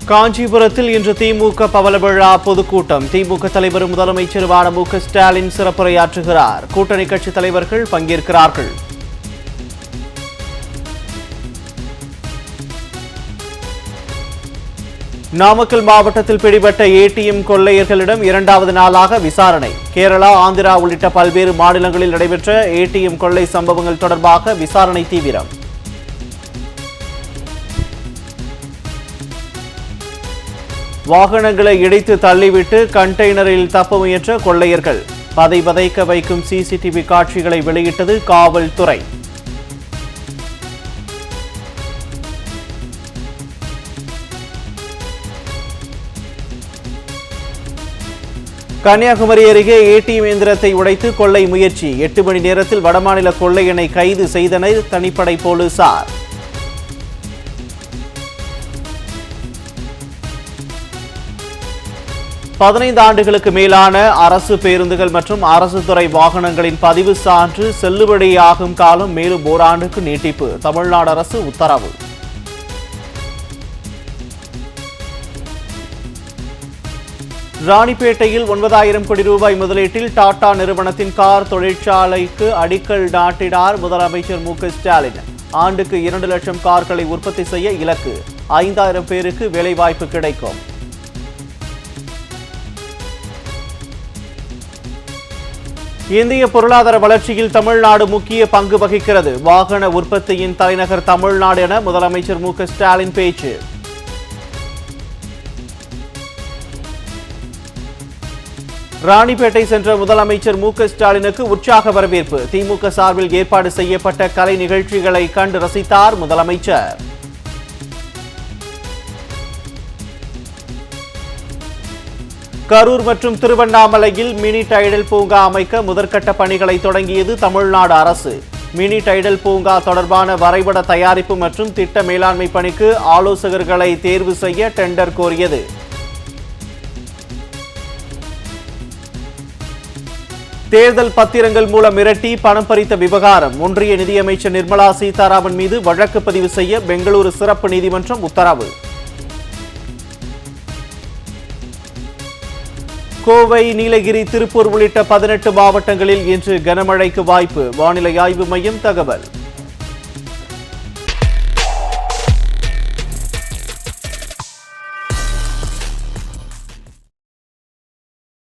காஞ்சிபுரத்தில் இன்று திமுக பவள விழா பொதுக்கூட்டம். திமுக தலைவரும் முதலமைச்சருமான மு.க. ஸ்டாலின் சிறப்புரையாற்றுகிறார். கூட்டணி கட்சி தலைவர்கள் பங்கேற்கிறார்கள். நாமக்கல் மாவட்டத்தில் பிடிபட்ட ஏடிஎம் கொள்ளையர்களிடம் இரண்டாவது நாளாக விசாரணை. கேரளா, ஆந்திரா உள்ளிட்ட பல்வேறு மாநிலங்களில் நடைபெற்ற ஏடிஎம் கொள்ளை சம்பவங்கள் தொடர்பாக விசாரணை தீவிரம். வாகனங்களை இடித்து தள்ளிவிட்டு கண்டெய்னரில் தப்ப முயன்ற கொள்ளையர்கள். பதைக்க வைக்கும் சிசிடிவி காட்சிகளை வெளியிட்டது காவல்துறை. கன்னியாகுமரி அருகே ஏடிஎம் இயந்திரத்தை உடைத்து கொள்ளை முயற்சி. 8 மணி நேரத்தில் வடமாநில கொள்ளையனை கைது செய்தனர் தனிப்படை போலீசார். பதினைந்து ஆண்டுகளுக்கு மேலான அரசு பேருந்துகள் மற்றும் அரசு துறை வாகனங்களின் பதிவு சான்று செல்லுபடியாகும் காலம் மேலும் ஓராண்டுக்கு நீட்டிப்பு. தமிழ்நாடு அரசு உத்தரவு. ராணிப்பேட்டையில் 9,000 கோடி ரூபாய் முதலீட்டில் டாடா நிறுவனத்தின் கார் தொழிற்சாலைக்கு அடிக்கல் நாட்டினார் முதலமைச்சர் மு.க. ஸ்டாலின். ஆண்டுக்கு 2 லட்சம் கார்களை உற்பத்தி செய்ய இலக்கு. 5,000 பேருக்கு வேலைவாய்ப்பு கிடைக்கும். இந்திய பொருளாதார வளர்ச்சியில் தமிழ்நாடு முக்கிய பங்கு வகிக்கிறது. வாகன உற்பத்தியின் தலைநகர் தமிழ்நாடு என முதலமைச்சர் மு.க. ஸ்டாலின் பேச்சு. ராணிப்பேட்டை சென்ற முதலமைச்சர் மு.க. ஸ்டாலினுக்கு உற்சாக வரவேற்பு. திமுக சார்பில் ஏற்பாடு செய்யப்பட்ட கலை நிகழ்ச்சிகளை கண்டு ரசித்தார் முதலமைச்சர். கரூர் மற்றும் திருவண்ணாமலையில் மினி டைடல் பூங்கா அமைக்க முதற்கட்ட பணிகளை தொடங்கியது தமிழ்நாடு அரசு. மினி டைடல் பூங்கா தொடர்பான வரைபட தயாரிப்பு மற்றும் திட்ட மேலாண்மை பணிக்கு ஆலோசகர்களை தேர்வு செய்ய டெண்டர் கோரியது. தேர்தல் பத்திரங்கள் மூலம் மிரட்டி பணம் பறித்த விவகாரம். ஒன்றிய நிதியமைச்சர் நிர்மலா சீதாராமன் மீது வழக்கு பதிவு செய்ய பெங்களூரு சிறப்பு நீதிமன்றம் உத்தரவு. கோவை, நீலகிரி, திருப்பூர் உள்ளிட்ட 18 மாவட்டங்களில் இன்று கனமழைக்கு வாய்ப்பு. வானிலை ஆய்வு மையம் தகவல்.